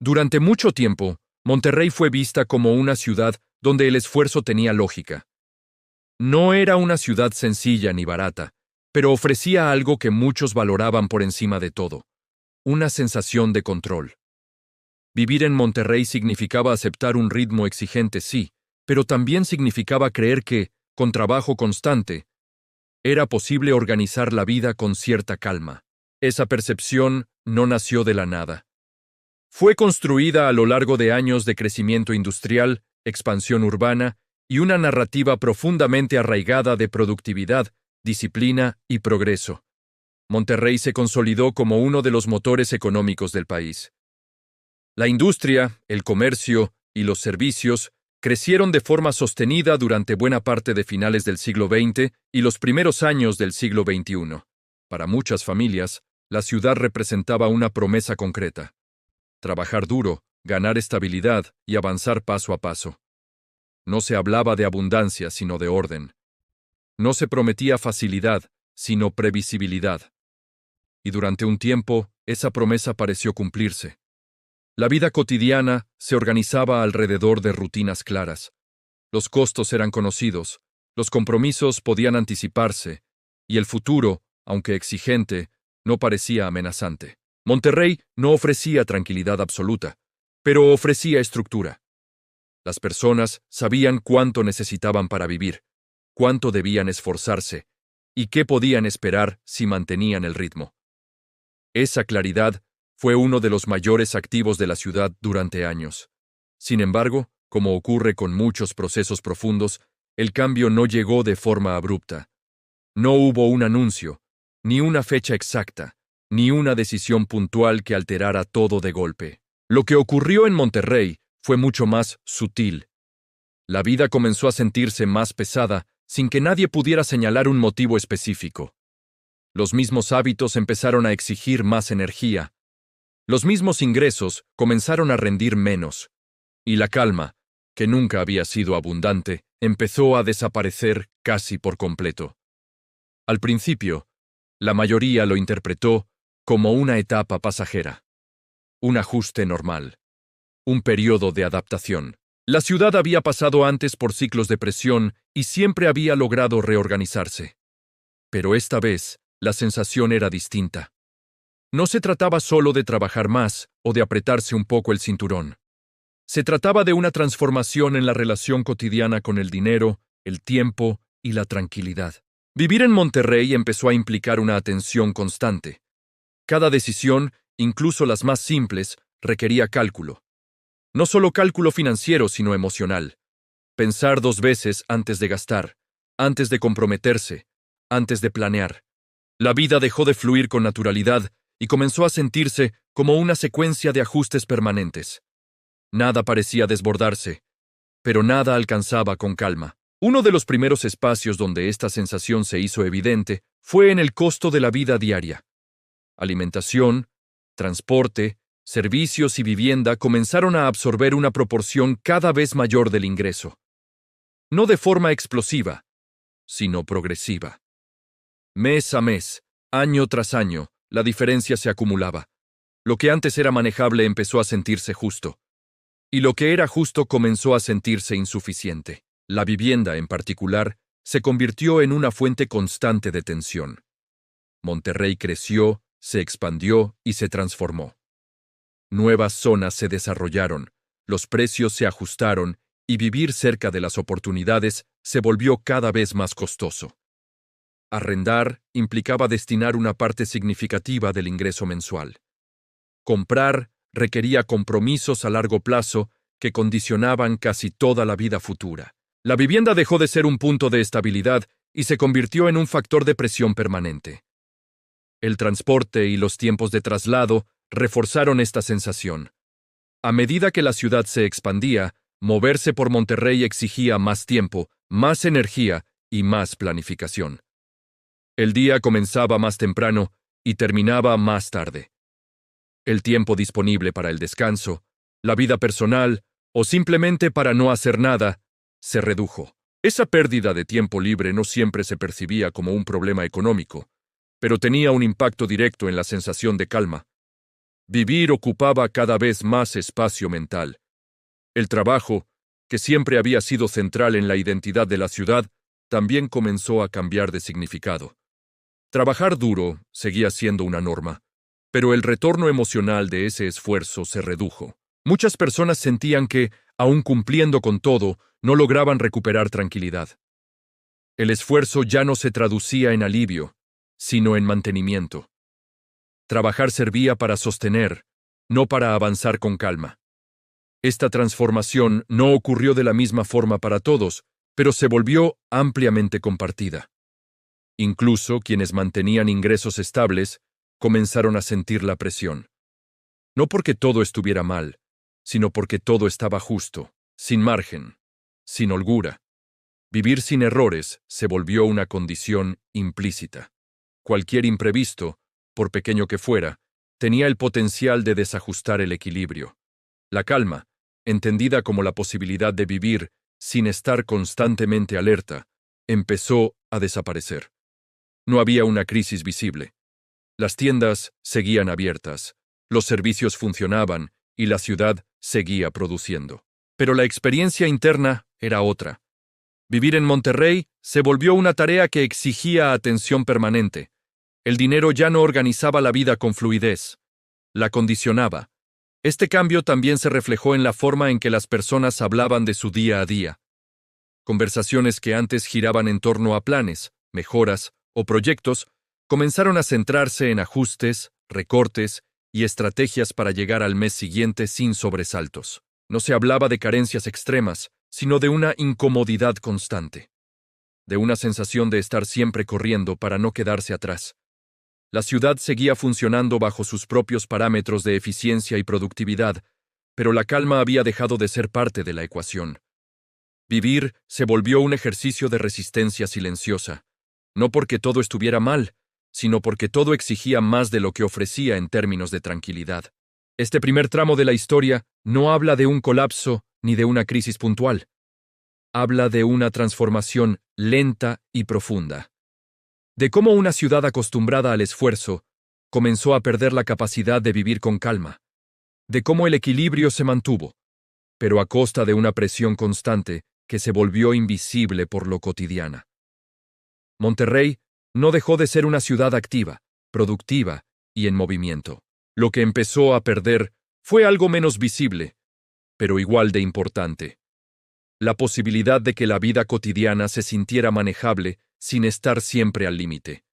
Durante mucho tiempo, Monterrey fue vista como una ciudad donde el esfuerzo tenía lógica. No era una ciudad sencilla ni barata, pero ofrecía algo que muchos valoraban por encima de todo: una sensación de control. Vivir en Monterrey significaba aceptar un ritmo exigente, sí, pero también significaba creer que, con trabajo constante, era posible organizar la vida con cierta calma. Esa percepción no nació de la nada. Fue construida a lo largo de años de crecimiento industrial, expansión urbana y una narrativa profundamente arraigada de productividad, disciplina y progreso. Monterrey se consolidó como uno de los motores económicos del país. La industria, el comercio y los servicios crecieron de forma sostenida durante buena parte de finales del siglo XX y los primeros años del siglo XXI. Para muchas familias, la ciudad representaba una promesa concreta: trabajar duro, ganar estabilidad y avanzar paso a paso. No se hablaba de abundancia, sino de orden. No se prometía facilidad, sino previsibilidad. Y durante un tiempo, esa promesa pareció cumplirse. La vida cotidiana se organizaba alrededor de rutinas claras. Los costos eran conocidos, los compromisos podían anticiparse, y el futuro, aunque exigente, no parecía amenazante. Monterrey no ofrecía tranquilidad absoluta, pero ofrecía estructura. Las personas sabían cuánto necesitaban para vivir, cuánto debían esforzarse, y qué podían esperar si mantenían el ritmo. Esa claridad fue uno de los mayores activos de la ciudad durante años. Sin embargo, como ocurre con muchos procesos profundos, el cambio no llegó de forma abrupta. No hubo un anuncio, ni una fecha exacta, ni una decisión puntual que alterara todo de golpe. Lo que ocurrió en Monterrey fue mucho más sutil. La vida comenzó a sentirse más pesada sin que nadie pudiera señalar un motivo específico. Los mismos hábitos empezaron a exigir más energía. Los mismos ingresos comenzaron a rendir menos. Y la calma, que nunca había sido abundante, empezó a desaparecer casi por completo. Al principio, la mayoría lo interpretó como una etapa pasajera, un ajuste normal, un periodo de adaptación. La ciudad había pasado antes por ciclos de presión y siempre había logrado reorganizarse. Pero esta vez, la sensación era distinta. No se trataba solo de trabajar más o de apretarse un poco el cinturón. Se trataba de una transformación en la relación cotidiana con el dinero, el tiempo y la tranquilidad. Vivir en Monterrey empezó a implicar una atención constante. Cada decisión, incluso las más simples, requería cálculo. No solo cálculo financiero, sino emocional. Pensar 2 veces antes de gastar, antes de comprometerse, antes de planear. La vida dejó de fluir con naturalidad y comenzó a sentirse como una secuencia de ajustes permanentes. Nada parecía desbordarse, pero nada alcanzaba con calma. Uno de los primeros espacios donde esta sensación se hizo evidente fue en el costo de la vida diaria. Alimentación, transporte, servicios y vivienda comenzaron a absorber una proporción cada vez mayor del ingreso. No de forma explosiva, sino progresiva. Mes a mes, año tras año, la diferencia se acumulaba. Lo que antes era manejable empezó a sentirse justo. Y lo que era justo comenzó a sentirse insuficiente. La vivienda, en particular, se convirtió en una fuente constante de tensión. Monterrey creció, se expandió y se transformó. Nuevas zonas se desarrollaron, los precios se ajustaron y vivir cerca de las oportunidades se volvió cada vez más costoso. Arrendar implicaba destinar una parte significativa del ingreso mensual. Comprar requería compromisos a largo plazo que condicionaban casi toda la vida futura. La vivienda dejó de ser un punto de estabilidad y se convirtió en un factor de presión permanente. El transporte y los tiempos de traslado reforzaron esta sensación. A medida que la ciudad se expandía, moverse por Monterrey exigía más tiempo, más energía y más planificación. El día comenzaba más temprano y terminaba más tarde. El tiempo disponible para el descanso, la vida personal o simplemente para no hacer nada se redujo. Esa pérdida de tiempo libre no siempre se percibía como un problema económico, pero tenía un impacto directo en la sensación de calma. Vivir ocupaba cada vez más espacio mental. El trabajo, que siempre había sido central en la identidad de la ciudad, también comenzó a cambiar de significado. Trabajar duro seguía siendo una norma, pero el retorno emocional de ese esfuerzo se redujo. Muchas personas sentían que, aun cumpliendo con todo, no lograban recuperar tranquilidad. El esfuerzo ya no se traducía en alivio, sino en mantenimiento. Trabajar servía para sostener, no para avanzar con calma. Esta transformación no ocurrió de la misma forma para todos, pero se volvió ampliamente compartida. Incluso quienes mantenían ingresos estables comenzaron a sentir la presión. No porque todo estuviera mal, sino porque todo estaba justo, sin margen, sin holgura. Vivir sin errores se volvió una condición implícita. Cualquier imprevisto, por pequeño que fuera, tenía el potencial de desajustar el equilibrio. La calma, entendida como la posibilidad de vivir sin estar constantemente alerta, empezó a desaparecer. No había una crisis visible. Las tiendas seguían abiertas, los servicios funcionaban y la ciudad seguía produciendo. Pero la experiencia interna era otra. Vivir en Monterrey se volvió una tarea que exigía atención permanente. El dinero ya no organizaba la vida con fluidez, la condicionaba. Este cambio también se reflejó en la forma en que las personas hablaban de su día a día. Conversaciones que antes giraban en torno a planes, mejoras o proyectos comenzaron a centrarse en ajustes, recortes y estrategias para llegar al mes siguiente sin sobresaltos. No se hablaba de carencias extremas, sino de una incomodidad constante, de una sensación de estar siempre corriendo para no quedarse atrás. La ciudad seguía funcionando bajo sus propios parámetros de eficiencia y productividad, pero la calma había dejado de ser parte de la ecuación. Vivir se volvió un ejercicio de resistencia silenciosa, no porque todo estuviera mal, sino porque todo exigía más de lo que ofrecía en términos de tranquilidad. Este primer tramo de la historia no habla de un colapso ni de una crisis puntual. Habla de una transformación lenta y profunda. De cómo una ciudad acostumbrada al esfuerzo comenzó a perder la capacidad de vivir con calma. De cómo el equilibrio se mantuvo, pero a costa de una presión constante que se volvió invisible por lo cotidiana. Monterrey no dejó de ser una ciudad activa, productiva y en movimiento. Lo que empezó a perder fue algo menos visible, pero igual de importante. La posibilidad de que la vida cotidiana se sintiera manejable sin estar siempre al límite.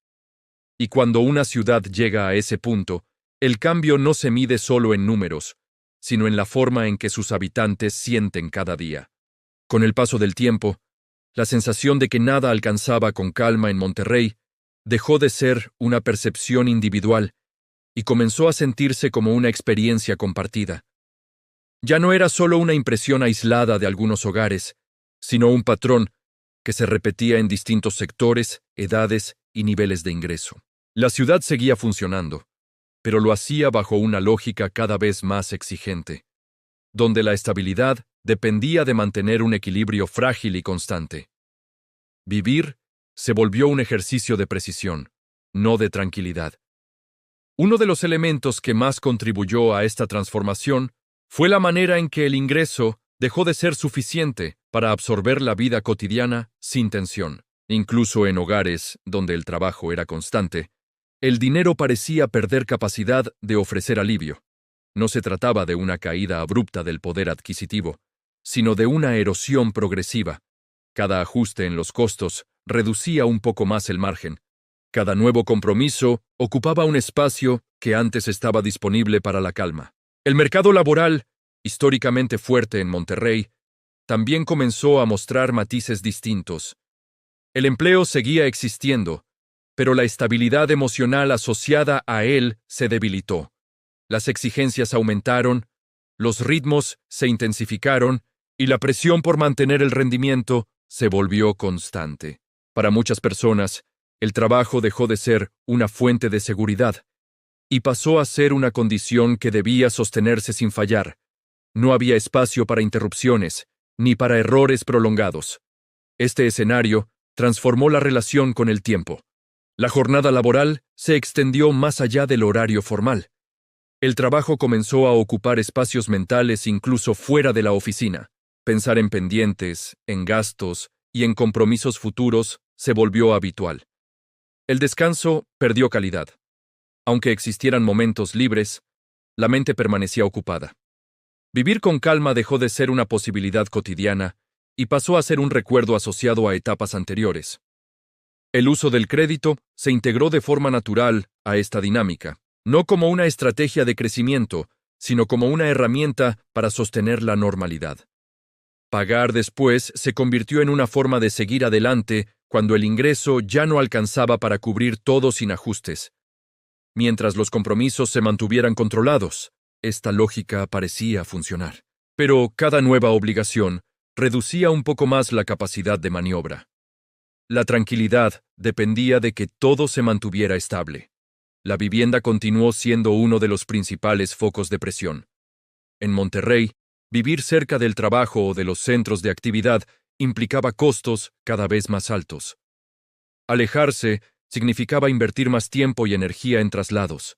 Y cuando una ciudad llega a ese punto, el cambio no se mide solo en números, sino en la forma en que sus habitantes sienten cada día. Con el paso del tiempo, la sensación de que nada alcanzaba con calma en Monterrey dejó de ser una percepción individual y comenzó a sentirse como una experiencia compartida. Ya no era solo una impresión aislada de algunos hogares, sino un patrón que se repetía en distintos sectores, edades y niveles de ingreso. La ciudad seguía funcionando, pero lo hacía bajo una lógica cada vez más exigente, donde la estabilidad dependía de mantener un equilibrio frágil y constante. Vivir se volvió un ejercicio de precisión, no de tranquilidad. Uno de los elementos que más contribuyó a esta transformación fue la manera en que el ingreso dejó de ser suficiente para absorber la vida cotidiana sin tensión. Incluso en hogares donde el trabajo era constante, el dinero parecía perder capacidad de ofrecer alivio. No se trataba de una caída abrupta del poder adquisitivo, sino de una erosión progresiva. Cada ajuste en los costos reducía un poco más el margen. Cada nuevo compromiso ocupaba un espacio que antes estaba disponible para la calma. El mercado laboral, históricamente fuerte en Monterrey, también comenzó a mostrar matices distintos. El empleo seguía existiendo, pero la estabilidad emocional asociada a él se debilitó. Las exigencias aumentaron, los ritmos se intensificaron y la presión por mantener el rendimiento se volvió constante. Para muchas personas, el trabajo dejó de ser una fuente de seguridad y pasó a ser una condición que debía sostenerse sin fallar. No había espacio para interrupciones, ni para errores prolongados. Este escenario transformó la relación con el tiempo. La jornada laboral se extendió más allá del horario formal. El trabajo comenzó a ocupar espacios mentales incluso fuera de la oficina. Pensar en pendientes, en gastos y en compromisos futuros se volvió habitual. El descanso perdió calidad. Aunque existieran momentos libres, la mente permanecía ocupada. Vivir con calma dejó de ser una posibilidad cotidiana y pasó a ser un recuerdo asociado a etapas anteriores. El uso del crédito se integró de forma natural a esta dinámica, no como una estrategia de crecimiento, sino como una herramienta para sostener la normalidad. Pagar después se convirtió en una forma de seguir adelante cuando el ingreso ya no alcanzaba para cubrir todo sin ajustes. Mientras los compromisos se mantuvieran controlados, esta lógica parecía funcionar. Pero cada nueva obligación reducía un poco más la capacidad de maniobra. La tranquilidad dependía de que todo se mantuviera estable. La vivienda continuó siendo uno de los principales focos de presión. En Monterrey, vivir cerca del trabajo o de los centros de actividad implicaba costos cada vez más altos. Alejarse significaba invertir más tiempo y energía en traslados.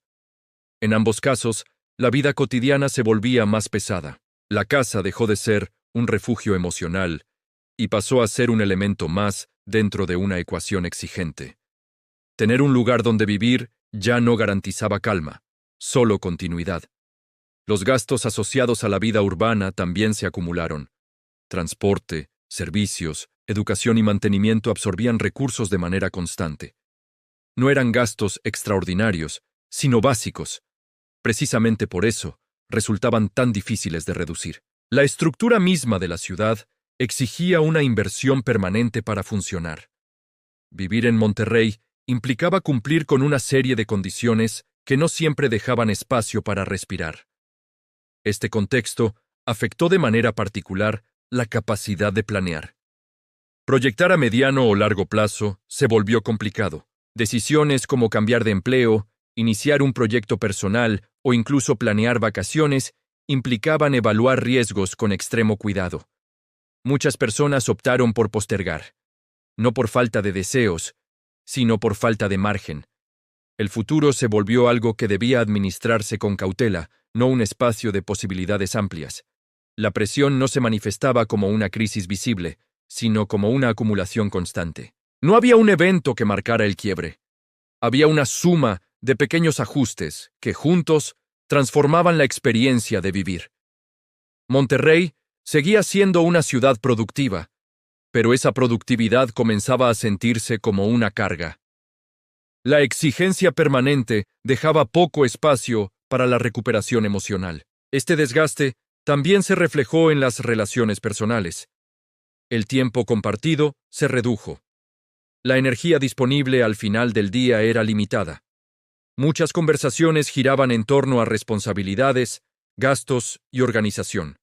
En ambos casos, la vida cotidiana se volvía más pesada. La casa dejó de ser un refugio emocional y pasó a ser un elemento más dentro de una ecuación exigente. Tener un lugar donde vivir ya no garantizaba calma, solo continuidad. Los gastos asociados a la vida urbana también se acumularon. Transporte, servicios, educación y mantenimiento absorbían recursos de manera constante. No eran gastos extraordinarios, sino básicos. Precisamente por eso, resultaban tan difíciles de reducir. La estructura misma de la ciudad exigía una inversión permanente para funcionar. Vivir en Monterrey implicaba cumplir con una serie de condiciones que no siempre dejaban espacio para respirar. Este contexto afectó de manera particular la capacidad de planear. Proyectar a mediano o largo plazo se volvió complicado. Decisiones como cambiar de empleo, iniciar un proyecto personal o incluso planear vacaciones implicaban evaluar riesgos con extremo cuidado. Muchas personas optaron por postergar, no por falta de deseos, sino por falta de margen. El futuro se volvió algo que debía administrarse con cautela, no un espacio de posibilidades amplias. La presión no se manifestaba como una crisis visible, sino como una acumulación constante. No había un evento que marcara el quiebre. Había una suma de pequeños ajustes que juntos transformaban la experiencia de vivir. Monterrey seguía siendo una ciudad productiva, pero esa productividad comenzaba a sentirse como una carga. La exigencia permanente dejaba poco espacio para la recuperación emocional. Este desgaste también se reflejó en las relaciones personales. El tiempo compartido se redujo. La energía disponible al final del día era limitada. Muchas conversaciones giraban en torno a responsabilidades, gastos y organización.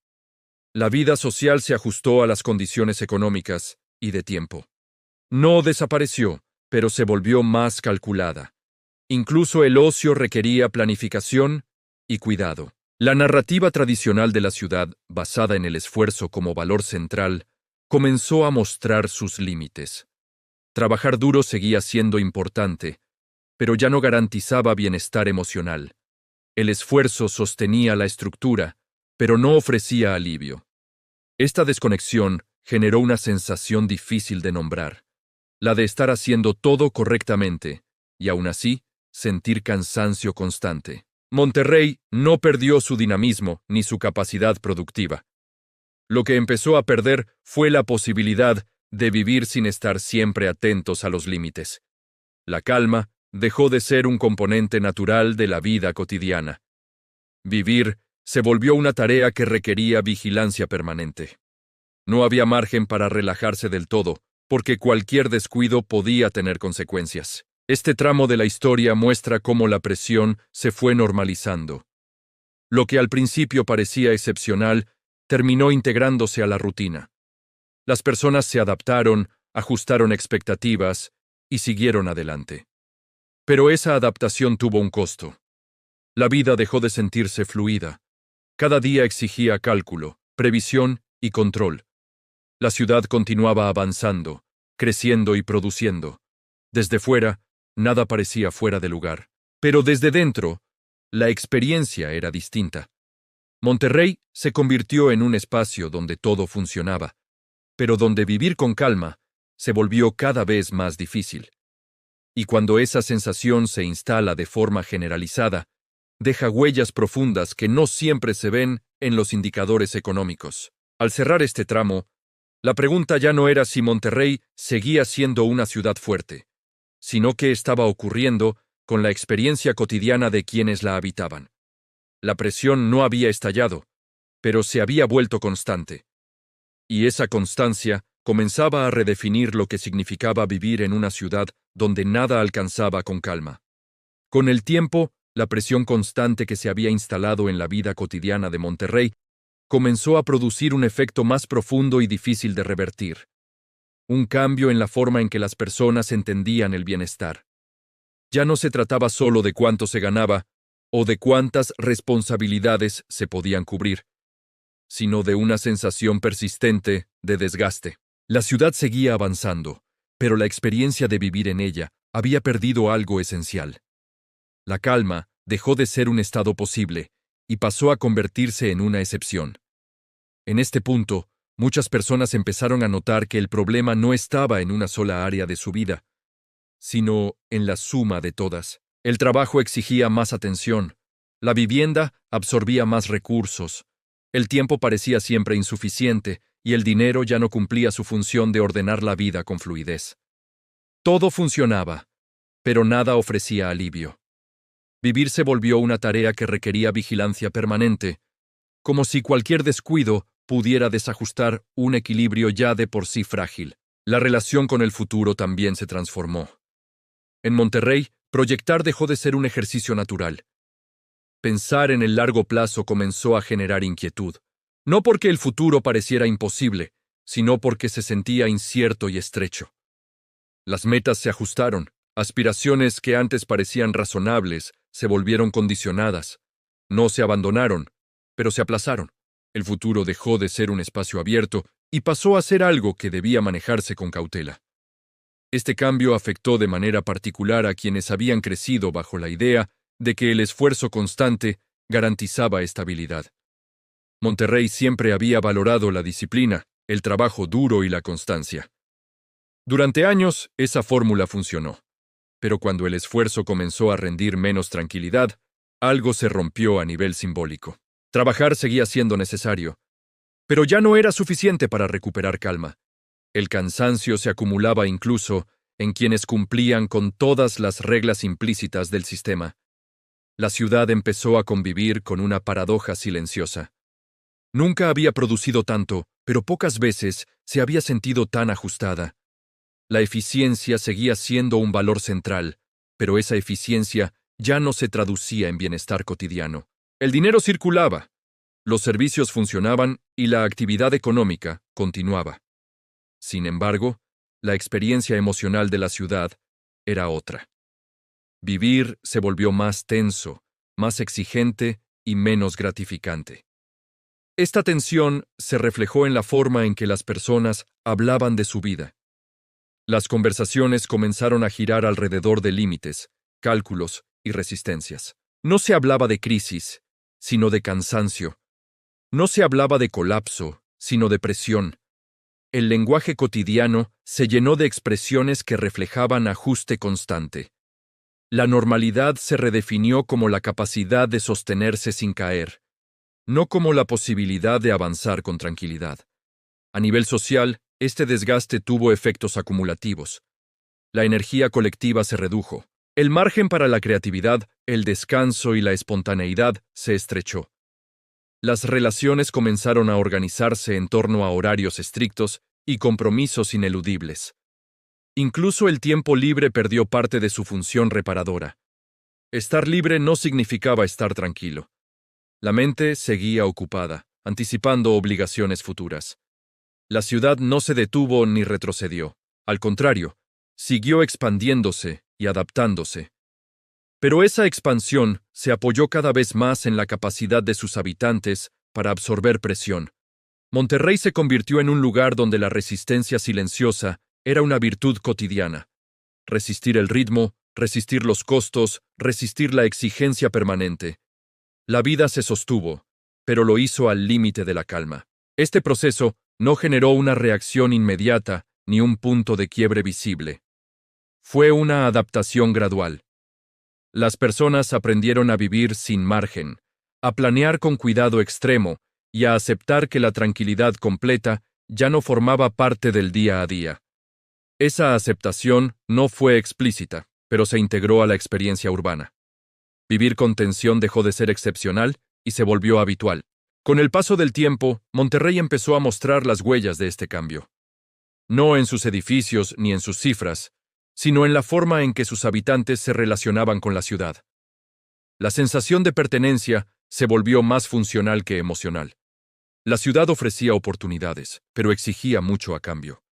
La vida social se ajustó a las condiciones económicas y de tiempo. No desapareció, pero se volvió más calculada. Incluso el ocio requería planificación y cuidado. La narrativa tradicional de la ciudad, basada en el esfuerzo como valor central, comenzó a mostrar sus límites. Trabajar duro seguía siendo importante, pero ya no garantizaba bienestar emocional. El esfuerzo sostenía la estructura, pero no ofrecía alivio. Esta desconexión generó una sensación difícil de nombrar, la de estar haciendo todo correctamente, y aún así, sentir cansancio constante. Monterrey no perdió su dinamismo ni su capacidad productiva. Lo que empezó a perder fue la posibilidad de vivir sin estar siempre atentos a los límites. La calma dejó de ser un componente natural de la vida cotidiana. Vivir se volvió una tarea que requería vigilancia permanente. No había margen para relajarse del todo, porque cualquier descuido podía tener consecuencias. Este tramo de la historia muestra cómo la presión se fue normalizando. Lo que al principio parecía excepcional terminó integrándose a la rutina. Las personas se adaptaron, ajustaron expectativas y siguieron adelante. Pero esa adaptación tuvo un costo. La vida dejó de sentirse fluida. Cada día exigía cálculo, previsión y control. La ciudad continuaba avanzando, creciendo y produciendo. Desde fuera, nada parecía fuera de lugar. Pero desde dentro, la experiencia era distinta. Monterrey se convirtió en un espacio donde todo funcionaba, pero donde vivir con calma se volvió cada vez más difícil. Y cuando esa sensación se instala de forma generalizada, deja huellas profundas que no siempre se ven en los indicadores económicos. Al cerrar este tramo, la pregunta ya no era si Monterrey seguía siendo una ciudad fuerte, sino qué estaba ocurriendo con la experiencia cotidiana de quienes la habitaban. La presión no había estallado, pero se había vuelto constante. Y esa constancia comenzaba a redefinir lo que significaba vivir en una ciudad donde nada alcanzaba con calma. Con el tiempo, la presión constante que se había instalado en la vida cotidiana de Monterrey comenzó a producir un efecto más profundo y difícil de revertir. Un cambio en la forma en que las personas entendían el bienestar. Ya no se trataba solo de cuánto se ganaba o de cuántas responsabilidades se podían cubrir, sino de una sensación persistente de desgaste. La ciudad seguía avanzando, pero la experiencia de vivir en ella había perdido algo esencial. La calma dejó de ser un estado posible y pasó a convertirse en una excepción. En este punto, muchas personas empezaron a notar que el problema no estaba en una sola área de su vida, sino en la suma de todas. El trabajo exigía más atención, la vivienda absorbía más recursos, el tiempo parecía siempre insuficiente y el dinero ya no cumplía su función de ordenar la vida con fluidez. Todo funcionaba, pero nada ofrecía alivio. Vivir se volvió una tarea que requería vigilancia permanente, como si cualquier descuido pudiera desajustar un equilibrio ya de por sí frágil. La relación con el futuro también se transformó. En Monterrey, proyectar dejó de ser un ejercicio natural. Pensar en el largo plazo comenzó a generar inquietud, no porque el futuro pareciera imposible, sino porque se sentía incierto y estrecho. Las metas se ajustaron, aspiraciones que antes parecían razonables se volvieron condicionadas. No se abandonaron, pero se aplazaron. El futuro dejó de ser un espacio abierto y pasó a ser algo que debía manejarse con cautela. Este cambio afectó de manera particular a quienes habían crecido bajo la idea de que el esfuerzo constante garantizaba estabilidad. Monterrey siempre había valorado la disciplina, el trabajo duro y la constancia. Durante años, esa fórmula funcionó, pero cuando el esfuerzo comenzó a rendir menos tranquilidad, algo se rompió a nivel simbólico. Trabajar seguía siendo necesario, pero ya no era suficiente para recuperar calma. El cansancio se acumulaba incluso en quienes cumplían con todas las reglas implícitas del sistema. La ciudad empezó a convivir con una paradoja silenciosa. Nunca había producido tanto, pero pocas veces se había sentido tan ajustada. La eficiencia seguía siendo un valor central, pero esa eficiencia ya no se traducía en bienestar cotidiano. El dinero circulaba, los servicios funcionaban y la actividad económica continuaba. Sin embargo, la experiencia emocional de la ciudad era otra. Vivir se volvió más tenso, más exigente y menos gratificante. Esta tensión se reflejó en la forma en que las personas hablaban de su vida. Las conversaciones comenzaron a girar alrededor de límites, cálculos y resistencias. No se hablaba de crisis, sino de cansancio. No se hablaba de colapso, sino de presión. El lenguaje cotidiano se llenó de expresiones que reflejaban ajuste constante. La normalidad se redefinió como la capacidad de sostenerse sin caer, no como la posibilidad de avanzar con tranquilidad. A nivel social, este desgaste tuvo efectos acumulativos. La energía colectiva se redujo. El margen para la creatividad, el descanso y la espontaneidad se estrechó. Las relaciones comenzaron a organizarse en torno a horarios estrictos y compromisos ineludibles. Incluso el tiempo libre perdió parte de su función reparadora. Estar libre no significaba estar tranquilo. La mente seguía ocupada, anticipando obligaciones futuras. La ciudad no se detuvo ni retrocedió. Al contrario, siguió expandiéndose y adaptándose. Pero esa expansión se apoyó cada vez más en la capacidad de sus habitantes para absorber presión. Monterrey se convirtió en un lugar donde la resistencia silenciosa era una virtud cotidiana. Resistir el ritmo, resistir los costos, resistir la exigencia permanente. La vida se sostuvo, pero lo hizo al límite de la calma. Este proceso no generó una reacción inmediata ni un punto de quiebre visible. Fue una adaptación gradual. Las personas aprendieron a vivir sin margen, a planear con cuidado extremo y a aceptar que la tranquilidad completa ya no formaba parte del día a día. Esa aceptación no fue explícita, pero se integró a la experiencia urbana. Vivir con tensión dejó de ser excepcional y se volvió habitual. Con el paso del tiempo, Monterrey empezó a mostrar las huellas de este cambio. No en sus edificios ni en sus cifras, sino en la forma en que sus habitantes se relacionaban con la ciudad. La sensación de pertenencia se volvió más funcional que emocional. La ciudad ofrecía oportunidades, pero exigía mucho a cambio.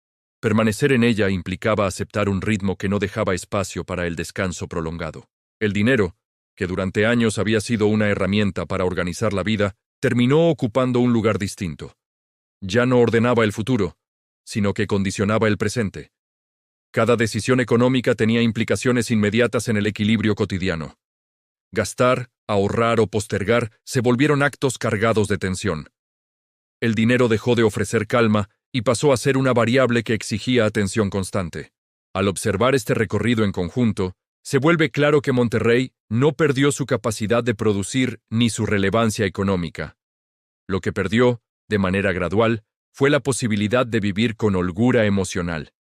Permanecer en ella implicaba aceptar un ritmo que no dejaba espacio para el descanso prolongado. El dinero, que durante años había sido una herramienta para organizar la vida, terminó ocupando un lugar distinto. Ya no ordenaba el futuro, sino que condicionaba el presente. Cada decisión económica tenía implicaciones inmediatas en el equilibrio cotidiano. Gastar, ahorrar o postergar se volvieron actos cargados de tensión. El dinero dejó de ofrecer calma y pasó a ser una variable que exigía atención constante. Al observar este recorrido en conjunto, se vuelve claro que Monterrey no perdió su capacidad de producir ni su relevancia económica. Lo que perdió, de manera gradual, fue la posibilidad de vivir con holgura emocional.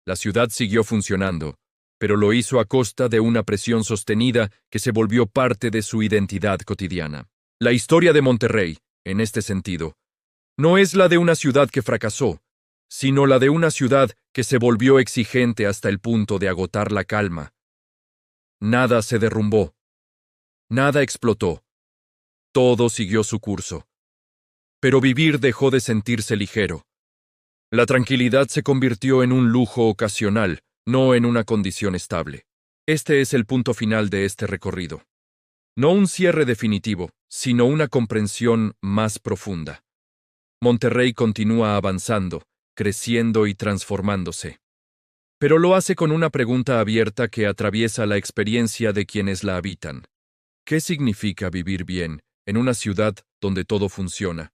La ciudad siguió funcionando, pero lo hizo a costa de una presión sostenida que se volvió parte de su identidad cotidiana. La historia de Monterrey, en este sentido, no es la de una ciudad que fracasó, sino la de una ciudad que se volvió exigente hasta el punto de agotar la calma. Nada se derrumbó. Nada explotó. Todo siguió su curso. Pero vivir dejó de sentirse ligero. La tranquilidad se convirtió en un lujo ocasional, no en una condición estable. Este es el punto final de este recorrido. No un cierre definitivo, sino una comprensión más profunda. Monterrey continúa avanzando, creciendo y transformándose. Pero lo hace con una pregunta abierta que atraviesa la experiencia de quienes la habitan. ¿Qué significa vivir bien en una ciudad donde todo funciona,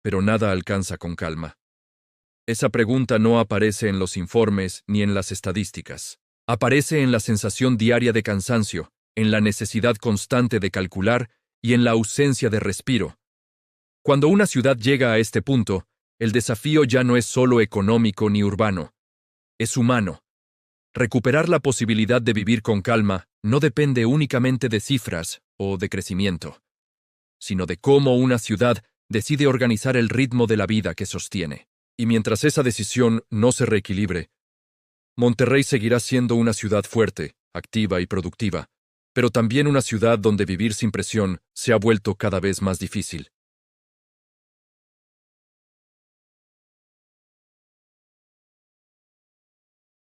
pero nada alcanza con calma? Esa pregunta no aparece en los informes ni en las estadísticas. Aparece en la sensación diaria de cansancio, en la necesidad constante de calcular y en la ausencia de respiro. Cuando una ciudad llega a este punto, el desafío ya no es solo económico ni urbano. Es humano. Recuperar la posibilidad de vivir con calma no depende únicamente de cifras o de crecimiento, sino de cómo una ciudad decide organizar el ritmo de la vida que sostiene. Y mientras esa decisión no se reequilibre, Monterrey seguirá siendo una ciudad fuerte, activa y productiva, pero también una ciudad donde vivir sin presión se ha vuelto cada vez más difícil.